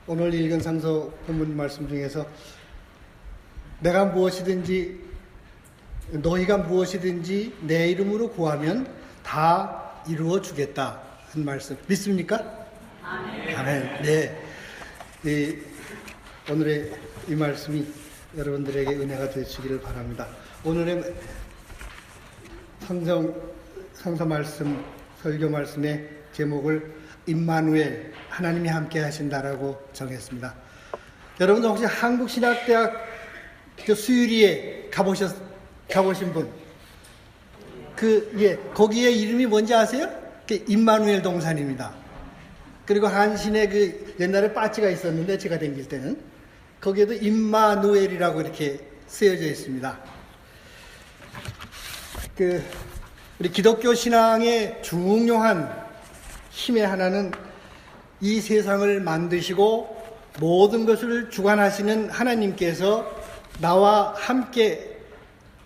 오늘 읽은 상서 본문 말씀 중에서 내가 무엇이든지 너희가 무엇이든지 내 이름으로 구하면 다 이루어 주겠다 한 말씀 믿습니까? 아멘. 아멘. 네. 오늘의 이 말씀이 여러분들에게 은혜가 되시기를 바랍니다. 오늘의 상서 말씀, 설교 말씀의 제목을 임마누엘, 하나님이 함께 하신다라고 정했습니다. 여러분 혹시 한국신학대학 수유리에 가보신 분? 거기에 이름이 뭔지 아세요? 임마누엘 동산입니다. 그리고 한신에 옛날에 빠지가 있었는데 제가 다닐 때는 거기에도 임마누엘이라고 이렇게 쓰여져 있습니다. 우리 기독교 신앙의 중요한 힘의 하나는 이 세상을 만드시고 모든 것을 주관하시는 하나님께서 나와 함께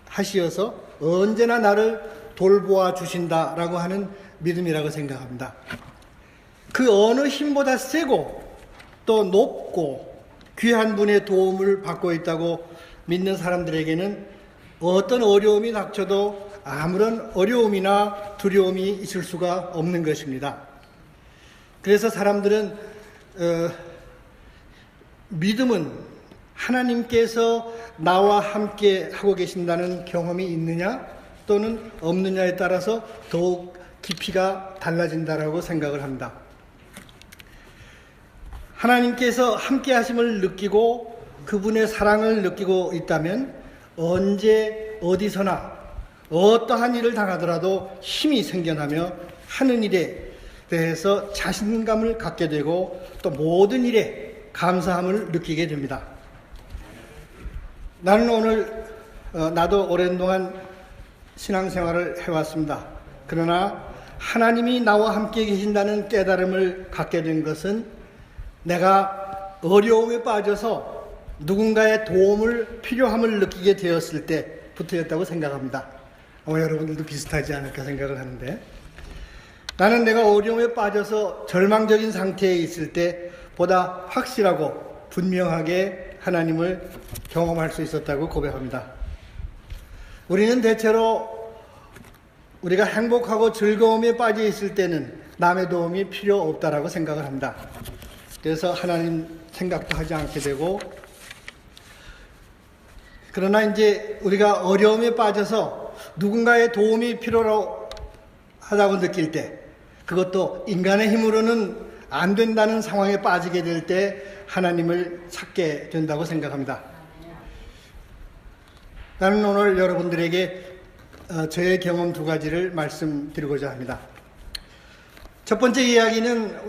하시어서 언제나 나를 돌보아 주신다라고 하는 믿음이라고 생각합니다. 그 어느 힘보다 세고 또 높고 귀한 분의 도움을 받고 있다고 믿는 사람들에게는 어떤 어려움이 닥쳐도 아무런 어려움이나 두려움이 있을 수가 없는 것입니다. 그래서 사람들은 믿음은 하나님께서 나와 함께 하고 계신다는 경험이 있느냐 또는 없느냐에 따라서 더욱 깊이가 달라진다라고 생각을 합니다. 하나님께서 함께 하심을 느끼고 그분의 사랑을 느끼고 있다면 언제 어디서나 어떠한 일을 당하더라도 힘이 생겨나며 하는 일에 대해서 자신감을 갖게 되고 또 모든 일에 감사함을 느끼게 됩니다. 나는 오늘 나도 오랜 동안 신앙생활을 해왔습니다. 그러나 하나님이 나와 함께 계신다는 깨달음을 갖게 된 것은 내가 어려움에 빠져서 누군가의 도움을 필요함을 느끼게 되었을 때부터였다고 생각합니다. 여러분들도 비슷하지 않을까 생각을 하는데, 나는 내가 어려움에 빠져서 절망적인 상태에 있을 때 보다 확실하고 분명하게 하나님을 경험할 수 있었다고 고백합니다. 우리는 대체로 우리가 행복하고 즐거움에 빠져 있을 때는 남의 도움이 필요 없다라고 생각을 합니다. 그래서 하나님 생각도 하지 않게 되고, 그러나 이제 우리가 어려움에 빠져서 누군가의 도움이 필요하다고 느낄 때, 그것도 인간의 힘으로는 안 된다는 상황에 빠지게 될 때 하나님을 찾게 된다고 생각합니다. 나는 오늘 여러분들에게 저의 경험 두 가지를 말씀드리고자 합니다. 첫 번째 이야기는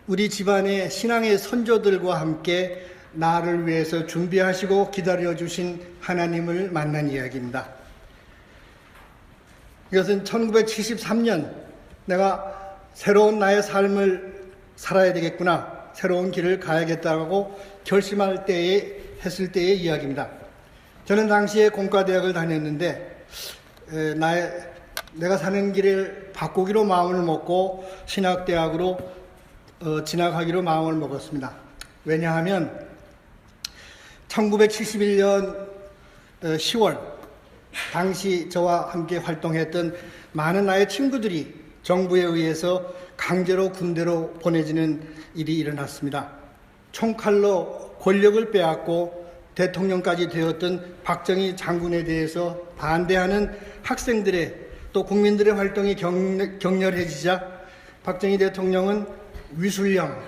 우리 집안의 신앙의 선조들과 함께 나를 위해서 준비하시고 기다려주신 하나님을 만난 이야기입니다. 이것은 1973년 내가 새로운 나의 삶을 살아야 되겠구나, 새로운 길을 가야겠다고 결심할 때에 했을 때의 이야기입니다. 저는 당시에 공과대학을 다녔는데 내가 사는 길을 바꾸기로 마음을 먹고 신학대학으로 진학하기로 마음을 먹었습니다. 왜냐하면 1971년 10월 당시 저와 함께 활동했던 많은 나의 친구들이 정부에 의해서 강제로 군대로 보내지는 일이 일어났습니다. 총칼로 권력을 빼앗고 대통령까지 되었던 박정희 장군에 대해서 반대하는 학생들의 또 국민들의 활동이 격렬해지자 박정희 대통령은 위술령,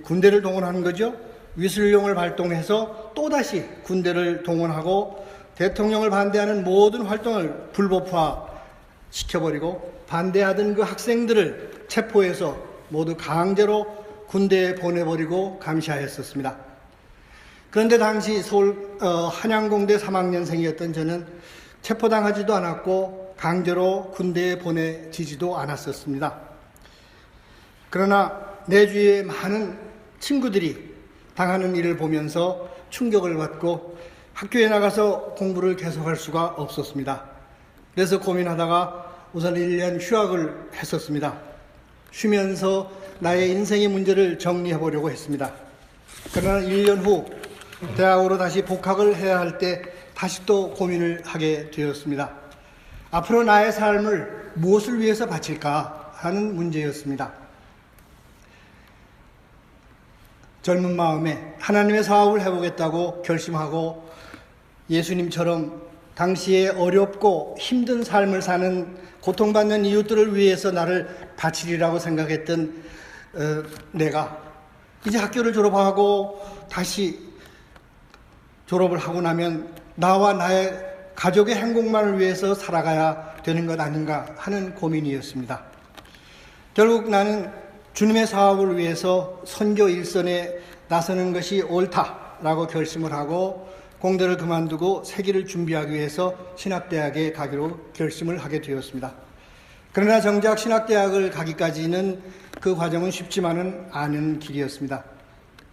군대를 동원하는 거죠. 위술령을 발동해서 또다시 군대를 동원하고 대통령을 반대하는 모든 활동을 불법화 시켜버리고 반대하던 그 학생들을 체포해서 모두 강제로 군대에 보내버리고 감시하였었습니다. 그런데 당시 서울 한양공대 3학년생이었던 저는 체포당하지도 않았고 강제로 군대에 보내지지도 않았었습니다. 그러나 내 주위에 많은 친구들이 당하는 일을 보면서 충격을 받고 학교에 나가서 공부를 계속할 수가 없었습니다. 그래서 고민하다가 우선 1년 휴학을 했었습니다. 쉬면서 나의 인생의 문제를 정리해 보려고 했습니다. 그러나 1년 후 대학으로 다시 복학을 해야 할 때 다시 또 고민을 하게 되었습니다. 앞으로 나의 삶을 무엇을 위해서 바칠까 하는 문제였습니다. 젊은 마음에 하나님의 사업을 해보겠다고 결심하고 예수님처럼 당시에 어렵고 힘든 삶을 사는 고통받는 이웃들을 위해서 나를 바치리라고 생각했던 내가 이제 학교를 졸업하고 다시 졸업을 하고 나면 나와 나의 가족의 행복만을 위해서 살아가야 되는 것 아닌가 하는 고민이었습니다. 결국 나는 주님의 사업을 위해서 선교 일선에 나서는 것이 옳다라고 결심을 하고 공대를 그만두고 세기를 준비하기 위해서 신학대학에 가기로 결심을 하게 되었습니다. 그러나 정작 신학대학을 가기까지는 그 과정은 쉽지만은 않은 길이었습니다.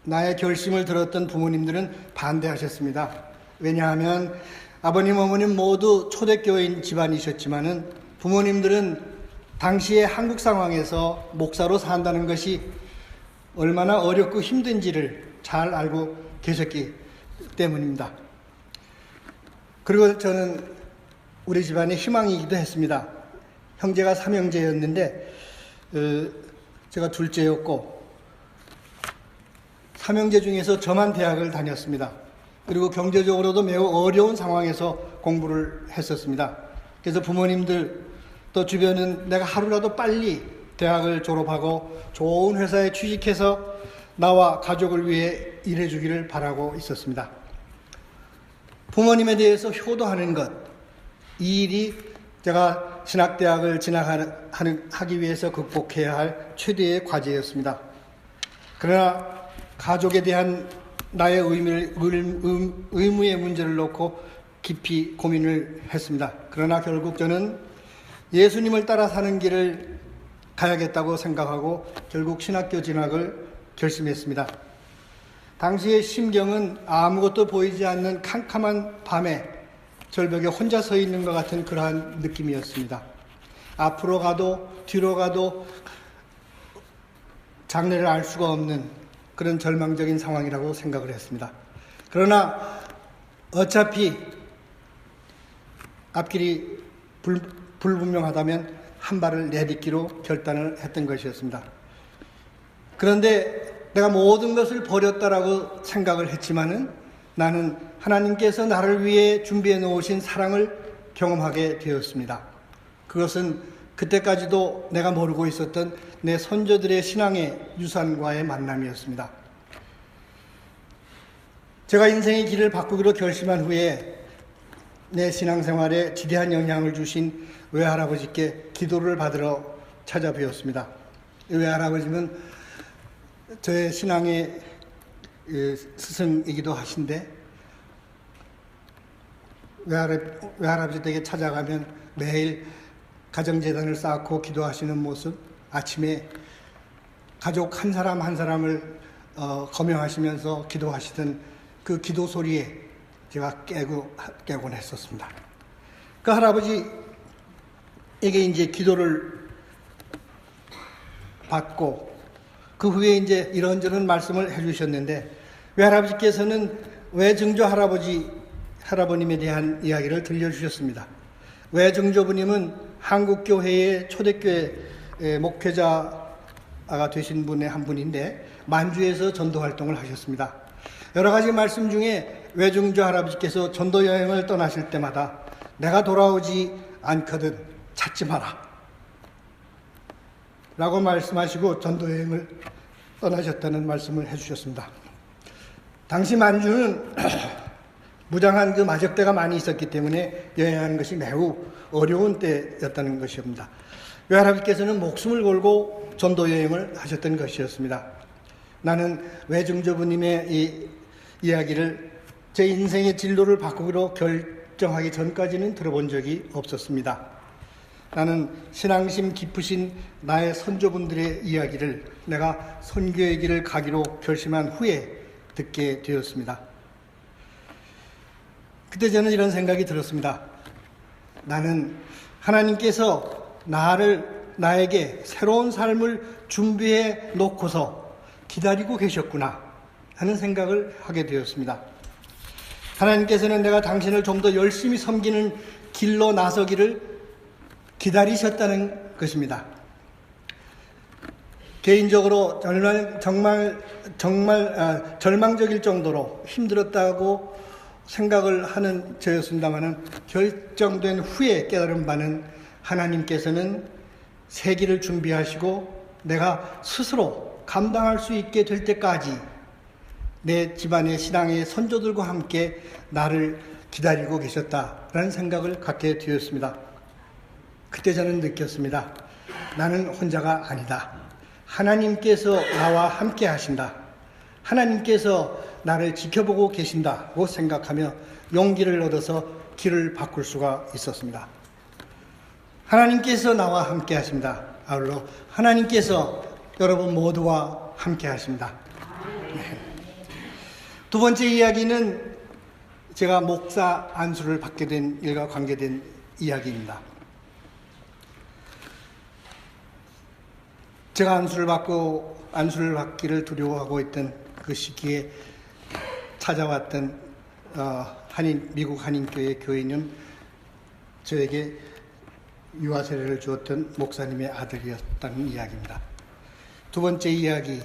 나의 결심을 들었던 부모님들은 반대하셨습니다. 왜냐하면 아버님, 어머님 모두 초대교인 집안이셨지만은 부모님들은 당시의 한국 상황에서 목사로 산다는 것이 얼마나 어렵고 힘든지를 잘 알고 계셨기 때문입니다. 그리고 저는 우리 집안의 희망이기도 했습니다. 형제가 3형제였는데 제가 둘째였고 3형제 중에서 저만 대학을 다녔습니다. 그리고 경제적으로도 매우 어려운 상황에서 공부를 했었습니다. 그래서 부모님들 또 주변은 내가 하루라도 빨리 대학을 졸업하고 좋은 회사에 취직해서 나와 가족을 위해 일해주기를 바라고 있었습니다. 부모님에 대해서 효도하는 것, 이 일이 제가 신학대학을 진학하기 위해서 극복해야 할 최대의 과제였습니다. 그러나 가족에 대한 나의 의무의 문제를 놓고 깊이 고민을 했습니다. 그러나 결국 저는 예수님을 따라 사는 길을 가야겠다고 생각하고 결국 신학교 진학을 결심했습니다. 당시의 심경은 아무것도 보이지 않는 캄캄한 밤에 절벽에 혼자 서 있는 것 같은 그러한 느낌이었습니다. 앞으로 가도 뒤로 가도 장래를 알 수가 없는 그런 절망적인 상황이라고 생각을 했습니다. 그러나 어차피 앞길이 불분명하다면 한 발을 내딛기로 결단을 했던 것이었습니다. 그런데 내가 모든 것을 버렸다라고 생각을 했지만은 나는 하나님께서 나를 위해 준비해 놓으신 사랑을 경험하게 되었습니다. 그것은 그때까지도 내가 모르고 있었던 내 선조들의 신앙의 유산과의 만남이었습니다. 제가 인생의 길을 바꾸기로 결심한 후에 내 신앙생활에 지대한 영향을 주신 외할아버지께 기도를 받으러 찾아뵈었습니다. 외할아버지는 저의 신앙의 스승이기도 하신데 외할아버지 댁에 찾아가면 매일 가정재단을 쌓고 기도하시는 모습, 아침에 가족 한 사람 한 사람을 거명하시면서 기도하시던 그 기도 소리에 제가 깨곤 했었습니다. 그 할아버지에게 이제 기도를 받고 그 후에 이제 이런저런 말씀을 해주셨는데 외할아버지께서는 외증조 할아버님에 대한 이야기를 들려주셨습니다. 외증조부님은 한국교회의 초대교회 목회자가 되신 분의 한 분인데 만주에서 전도활동을 하셨습니다. 여러 가지 말씀 중에 외증조 할아버지께서 전도 여행을 떠나실 때마다 내가 돌아오지 않거든 찾지 마라 라고 말씀하시고 전도 여행을 떠나셨다는 말씀을 해주셨습니다. 당시 만주는 무장한 그 마적대가 많이 있었기 때문에 여행하는 것이 매우 어려운 때였다는 것입니다. 외할아버지께서는 목숨을 걸고 전도 여행을 하셨던 것이었습니다. 나는 외증조부님의 이 이야기를 제 인생의 진로를 바꾸기로 결정하기 전까지는 들어본 적이 없었습니다. 나는 신앙심 깊으신 나의 선조분들의 이야기를 내가 선교의 길을 가기로 결심한 후에 듣게 되었습니다. 그때 저는 이런 생각이 들었습니다. 나는 하나님께서 나를 나에게 새로운 삶을 준비해 놓고서 기다리고 계셨구나 하는 생각을 하게 되었습니다. 하나님께서는 내가 당신을 좀 더 열심히 섬기는 길로 나서기를 기다리셨다는 것입니다. 개인적으로 정말 절망적일 정도로 힘들었다고 생각을 하는 저였습니다마는 결정된 후에 깨달은 바는 하나님께서는 새 길을 준비하시고 내가 스스로 감당할 수 있게 될 때까지 내 집안의 신앙의 선조들과 함께 나를 기다리고 계셨다라는 생각을 갖게 되었습니다. 그때 저는 느꼈습니다. 나는 혼자가 아니다. 하나님께서 나와 함께 하신다. 하나님께서 나를 지켜보고 계신다고 생각하며 용기를 얻어서 길을 바꿀 수가 있었습니다. 하나님께서 나와 함께 하십니다. 아울러 하나님께서 여러분 모두와 함께 하십니다. 네. 두 번째 이야기는 제가 목사 안수를 받게 된 일과 관계된 이야기입니다. 제가 안수를 받기를 두려워하고 있던 그 시기에 찾아왔던 미국 한인교회 교인은 저에게 유아 세례를 주었던 목사님의 아들이었다는 이야기입니다. 두 번째 이야기,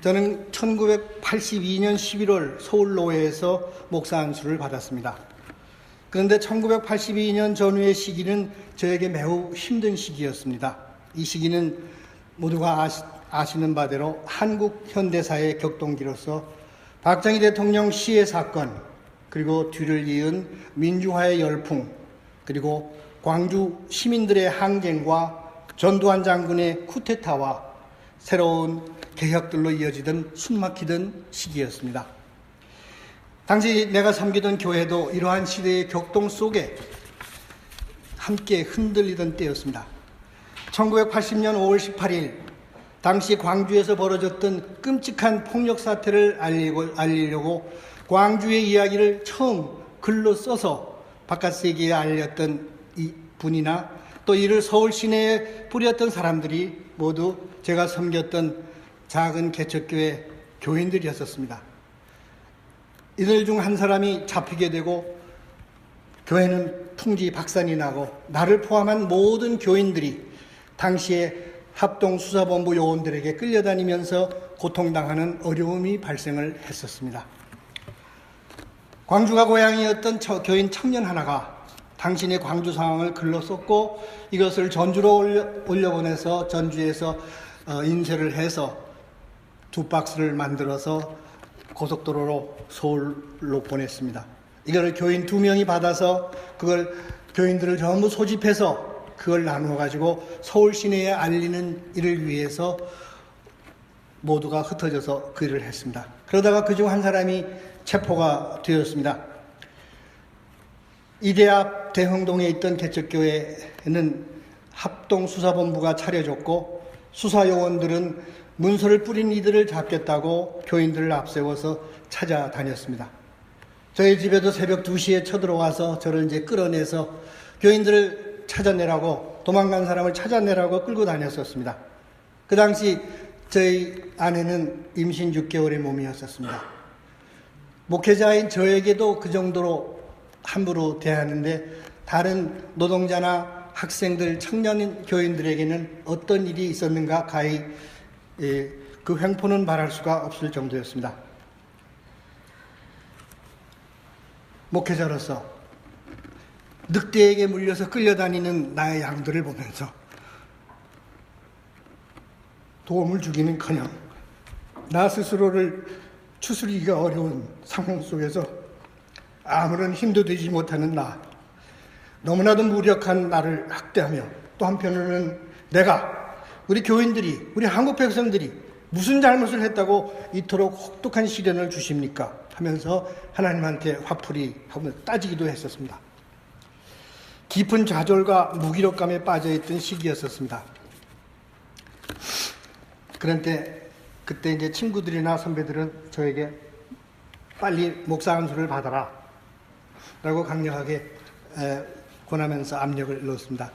저는 1982년 11월 서울로회에서 목사 안수를 받았습니다. 그런데 1982년 전후의 시기는 저에게 매우 힘든 시기였습니다. 이 시기는 모두가 아시는 바대로 한국 현대사의 격동기로서 박정희 대통령 시해 사건, 그리고 뒤를 이은 민주화의 열풍, 그리고 광주 시민들의 항쟁과 전두환 장군의 쿠데타와 새로운 개혁들로 이어지던 숨막히던 시기였습니다. 당시 내가 섬기던 교회도 이러한 시대의 격동 속에 함께 흔들리던 때였습니다. 1980년 5월 18일 당시 광주에서 벌어졌던 끔찍한 폭력 사태를 알리려고 광주의 이야기를 처음 글로 써서 바깥 세계에 알렸던 이 분이나 또 이를 서울 시내에 뿌렸던 사람들이 모두 제가 섬겼던 작은 개척교회 교인들이었습니다. 이들 중 한 사람이 잡히게 되고 교회는 풍지박산이 나고 나를 포함한 모든 교인들이 당시에 합동수사본부 요원들에게 끌려다니면서 고통당하는 어려움이 발생을 했었습니다. 광주가 고향이었던 교인 청년 하나가 당신의 광주 상황을 글로 썼고 이것을 전주로 올려보내서 전주에서 인쇄를 해서 2박스를 만들어서 고속도로로 서울로 보냈습니다. 이걸 교인 2명이 받아서 그걸 교인들을 전부 소집해서 그걸 나누어 가지고 서울 시내에 알리는 일을 위해서 모두가 흩어져서 그 일을 했습니다. 그러다가 그중 한 사람이 체포가 되었습니다. 이대 앞 대흥동에 있던 개척교회는 합동수사본부가 차려졌고 수사요원들은 문서를 뿌린 이들을 잡겠다고 교인들을 앞세워서 찾아다녔습니다. 저희 집에도 새벽 2시에 쳐들어와서 저를 이제 끌어내서 교인들을 찾아내라고, 도망간 사람을 찾아내라고 끌고 다녔었습니다. 그 당시 저희 아내는 임신 6개월의 몸이었었습니다. 목회자인 저에게도 그 정도로 함부로 대하는데 다른 노동자나 학생들, 청년 교인들에게는 어떤 일이 있었는가 가히 그 횡포는 말할 수가 없을 정도였습니다. 목회자로서 늑대에게 물려서 끌려다니는 나의 양들을 보면서 도움을 주기는커녕 나 스스로를 추스리기가 어려운 상황 속에서 아무런 힘도 되지 못하는 나, 너무나도 무력한 나를 학대하며 또 한편으로는 내가, 우리 교인들이, 우리 한국 백성들이 무슨 잘못을 했다고 이토록 혹독한 시련을 주십니까? 하면서 하나님한테 화풀이 하고 따지기도 했었습니다. 깊은 좌절과 무기력감에 빠져있던 시기였었습니다. 그런데 그때 이제 친구들이나 선배들은 저에게 빨리 목사 안수를 받아라 라고 강력하게 권하면서 압력을 넣었습니다.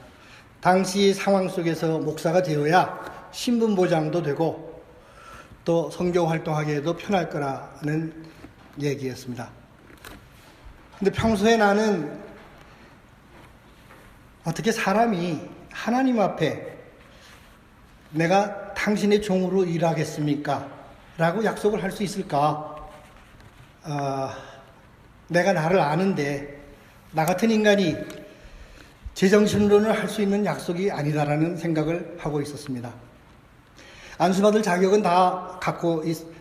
당시 상황 속에서 목사가 되어야 신분보장도 되고 또 선교 활동하기에도 편할 거라는 얘기였습니다. 근데 평소에 나는 어떻게 사람이 하나님 앞에 내가 당신의 종으로 일하겠습니까? 라고 약속을 할 수 있을까? 내가 나를 아는데 나 같은 인간이 제정신론을 할 수 있는 약속이 아니다라는 생각을 하고 있었습니다. 안수받을 자격은 다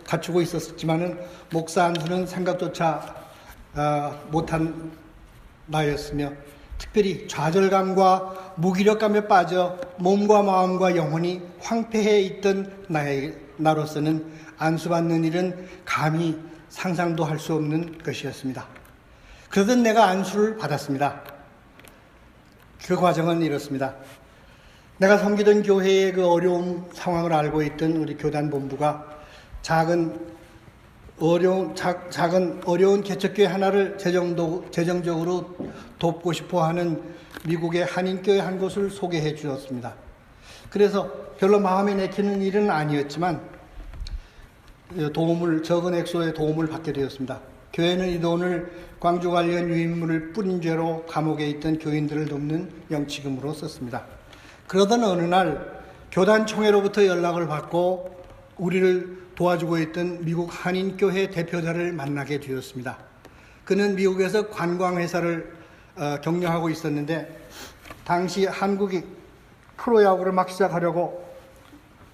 갖추고 있었지만은 목사 안수는 생각조차 못한 나였으며 특별히 좌절감과 무기력감에 빠져 몸과 마음과 영혼이 황폐해 있던 나로서는 안수받는 일은 감히 상상도 할 수 없는 것이었습니다. 그러던 내가 안수를 받았습니다. 그 과정은 이렇습니다. 내가 섬기던 교회의 그 어려운 상황을 알고 있던 우리 교단 본부가 작은 어려운 개척교회 하나를 재정적으로 돕고 싶어 하는 미국의 한인교회 한 곳을 소개해 주었습니다. 그래서 별로 마음에 내키는 일은 아니었지만 적은 액수의 도움을 받게 되었습니다. 교회는 이 돈을 광주 관련 유인물을 뿌린 죄로 감옥에 있던 교인들을 돕는 영치금으로 썼습니다. 그러던 어느 날 교단 총회로부터 연락을 받고 우리를 도와주고 있던 미국 한인교회 대표자를 만나게 되었습니다. 그는 미국에서 관광회사를 경영하고 있었는데 당시 한국이 프로야구를 막 시작하려고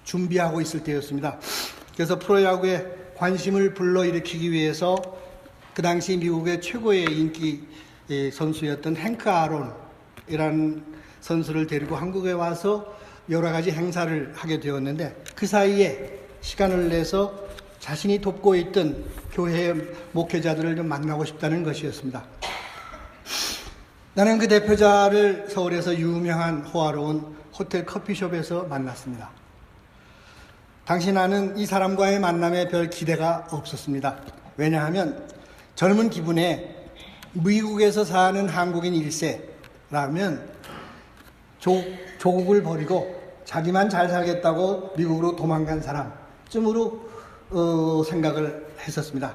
준비하고 있을 때였습니다. 그래서 프로야구에 관심을 불러일으키기 위해서 그 당시 미국의 최고의 인기 선수였던 행크 아론이라는 선수를 데리고 한국에 와서 여러 가지 행사를 하게 되었는데 그 사이에 시간을 내서 자신이 돕고 있던 교회의 목회자들을 좀 만나고 싶다는 것이었습니다. 나는 그 대표자를 서울에서 유명한 호화로운 호텔 커피숍에서 만났습니다. 당시 나는 이 사람과의 만남에 별 기대가 없었습니다. 왜냐하면 젊은 기분에 미국에서 사는 한국인 1세라면 조국을 버리고 자기만 잘 살겠다고 미국으로 도망간 사람쯤으로 생각을 했었습니다.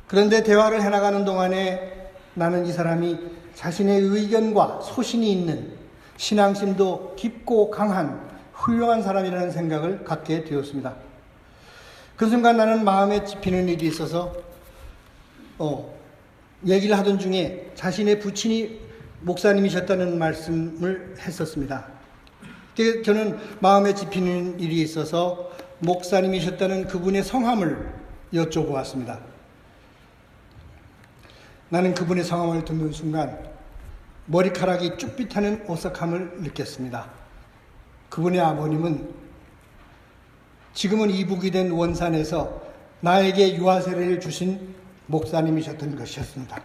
그런데 대화를 해나가는 동안에 나는 이 사람이 자신의 의견과 소신이 있는 신앙심도 깊고 강한 훌륭한 사람이라는 생각을 갖게 되었습니다. 그 순간 나는 마음에 찝히는 일이 있어서 얘기를 하던 중에 자신의 부친이 목사님이셨다는 말씀을 했었습니다. 저는 마음에 찝히는 일이 있어서 목사님이셨다는 그분의 성함을 여쭤보았습니다. 나는 그분의 성함을 듣는 순간 머리카락이 쭈삣하는 오싹함을 느꼈습니다. 그분의 아버님은 지금은 이북이 된 원산에서 나에게 유아 세례를 주신 목사님이셨던 것이었습니다.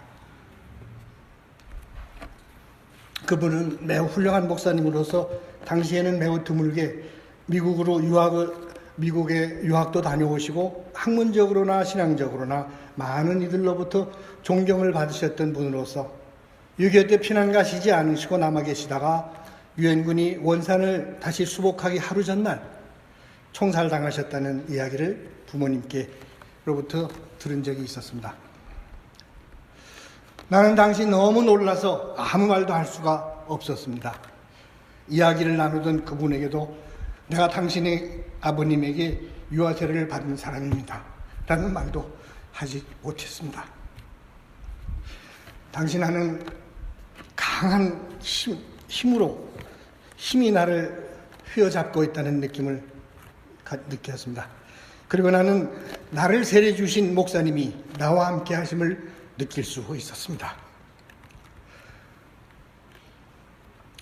그분은 매우 훌륭한 목사님으로서 당시에는 매우 드물게 미국에 유학도 다녀오시고 학문적으로나 신앙적으로나 많은 이들로부터 존경을 받으셨던 분으로서 6.25 때 피난 가시지 않으시고 남아 계시다가 유엔군이 원산을 다시 수복하기 하루 전날 총살당하셨다는 이야기를 부모님께로부터 들은 적이 있었습니다. 나는 당시 너무 놀라서 아무 말도 할 수가 없었습니다. 이야기를 나누던 그분에게도 내가 당신의 아버님에게 유아 세례를 받은 사람입니다 라는 말도 하지 못했습니다. 당시 나는 강한 힘이 나를 휘어잡고 있다는 느낌을 느꼈습니다. 그리고 나는 나를 세례 주신 목사님이 나와 함께 하심을 느낄 수 있었습니다.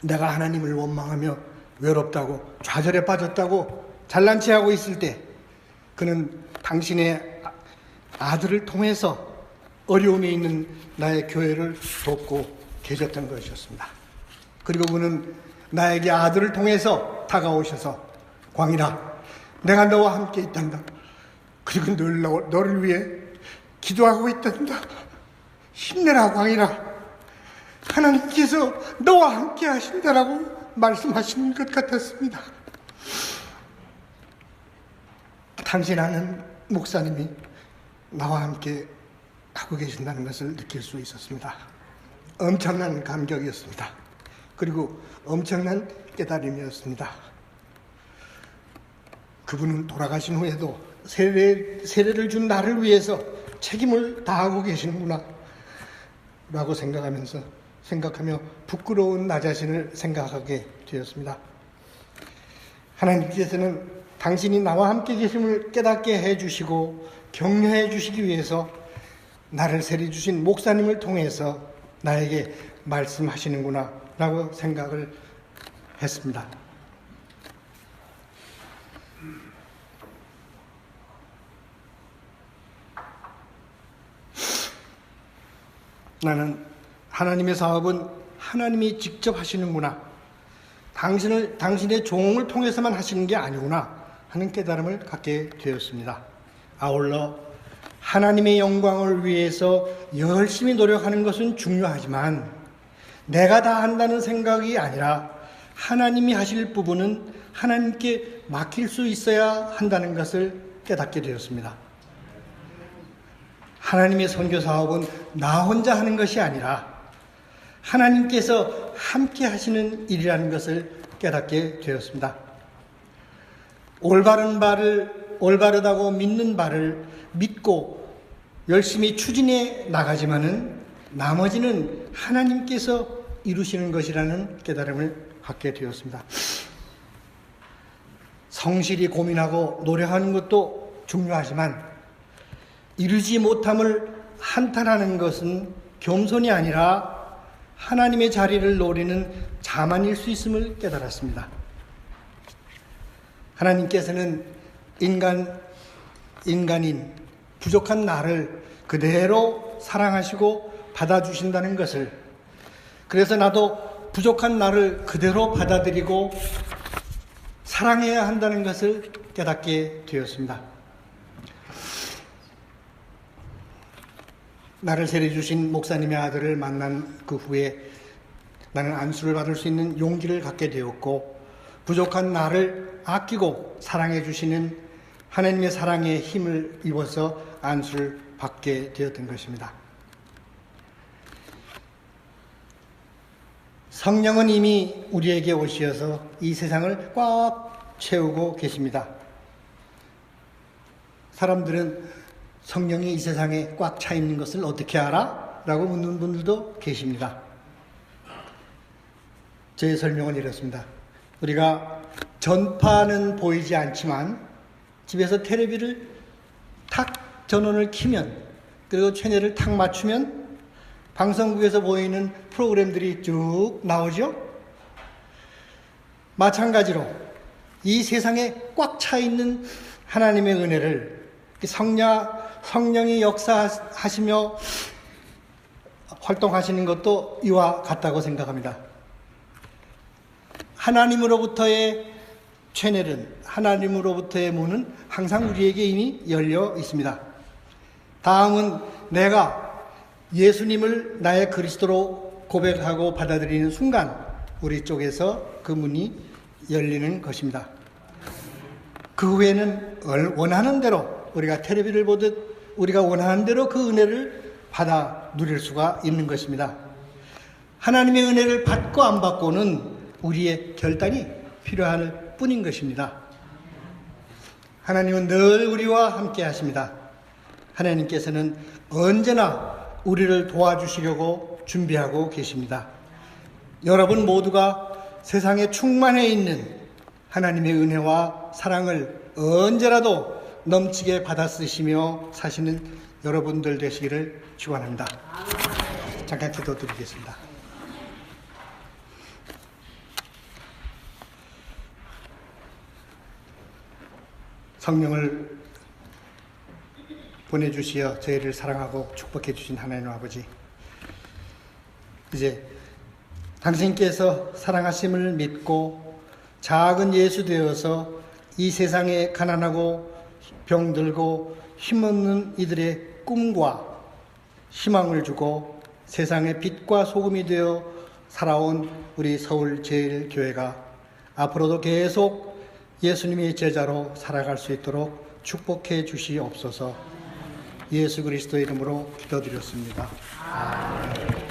내가 하나님을 원망하며 외롭다고 좌절에 빠졌다고 잘난 체하고 있을 때 그는 당신의 아들을 통해서 어려움에 있는 나의 교회를 돕고 계셨던 것이었습니다. 그리고 그는 나에게 아들을 통해서 다가오셔서 광일아 내가 너와 함께 있단다. 그리고 늘 너를 위해 기도하고 있단다. 힘내라 광일아. 하나님께서 너와 함께 하신다라고 말씀하시는 것 같았습니다. 당신 아는 목사님이 나와 함께 하고 계신다는 것을 느낄 수 있었습니다. 엄청난 감격이었습니다. 그리고 엄청난 깨달음이었습니다. 그분은 돌아가신 후에도 세례를 준 나를 위해서 책임을 다하고 계시는구나 라고 생각하며 부끄러운 나 자신을 생각하게 되었습니다. 하나님께서는 당신이 나와 함께 계심을 깨닫게 해주시고 격려해 주시기 위해서 나를 세례 주신 목사님을 통해서 나에게 말씀하시는구나 라고 생각을 했습니다. 나는 하나님의 사업은 하나님이 직접 하시는구나, 당신의 종을 통해서만 하시는 게 아니구나 하는 깨달음을 갖게 되었습니다. 아울러 하나님의 영광을 위해서 열심히 노력하는 것은 중요하지만 내가 다 한다는 생각이 아니라 하나님이 하실 부분은 하나님께 맡길 수 있어야 한다는 것을 깨닫게 되었습니다. 하나님의 선교 사업은 나 혼자 하는 것이 아니라 하나님께서 함께 하시는 일이라는 것을 깨닫게 되었습니다. 올바르다고 믿는 바를 믿고 열심히 추진해 나가지만은 나머지는 하나님께서 이루시는 것이라는 깨달음을 갖게 되었습니다. 성실히 고민하고 노력하는 것도 중요하지만 이루지 못함을 한탄하는 것은 겸손이 아니라 하나님의 자리를 노리는 자만일 수 있음을 깨달았습니다. 하나님께서는 인간인 부족한 나를 그대로 사랑하시고 받아주신다는 것을, 그래서 나도 부족한 나를 그대로 받아들이고 사랑해야 한다는 것을 깨닫게 되었습니다. 나를 세례 주신 목사님의 아들을 만난 그 후에 나는 안수를 받을 수 있는 용기를 갖게 되었고, 부족한 나를 아끼고 사랑해 주시는 하나님의 사랑에 힘을 입어서 안수를 받게 되었던 것입니다. 성령은 이미 우리에게 오시어서 이 세상을 꽉 채우고 계십니다. 사람들은 성령이 이 세상에 꽉 차 있는 것을 어떻게 알아? 라고 묻는 분들도 계십니다. 제 설명은 이렇습니다. 우리가 전파는 보이지 않지만 집에서 텔레비를 탁 전원을 켜면, 그리고 채널을 탁 맞추면 방송국에서 보이는 프로그램들이 쭉 나오죠? 마찬가지로 이 세상에 꽉 차 있는 하나님의 은혜를 성령이 역사하시며 활동하시는 것도 이와 같다고 생각합니다. 하나님으로부터의 채널은, 하나님으로부터의 문은 항상 우리에게 이미 열려 있습니다. 다음은 내가 예수님을 나의 그리스도로 고백하고 받아들이는 순간 우리 쪽에서 그 문이 열리는 것입니다. 그 후에는 원하는 대로, 우리가 텔레비를 보듯 우리가 원하는 대로 그 은혜를 받아 누릴 수가 있는 것입니다. 하나님의 은혜를 받고 안 받고는 우리의 결단이 필요할 뿐인 것입니다. 하나님은 늘 우리와 함께 하십니다. 하나님께서는 언제나 우리를 도와주시려고 준비하고 계십니다. 여러분 모두가 세상에 충만해 있는 하나님의 은혜와 사랑을 언제라도 넘치게 받아 쓰시며 사시는 여러분들 되시기를 축원합니다. 잠깐 기도드리겠습니다. 성령을 보내주시어 저희를 사랑하고 축복해 주신 하나님 아버지, 이제 당신께서 사랑하심을 믿고 작은 예수 되어서 이 세상에 가난하고 병들고 힘없는 이들의 꿈과 희망을 주고 세상의 빛과 소금이 되어 살아온 우리 서울제일교회가 앞으로도 계속 예수님의 제자로 살아갈 수 있도록 축복해 주시옵소서. 예수 그리스도의 이름으로 기도드렸습니다. 아멘.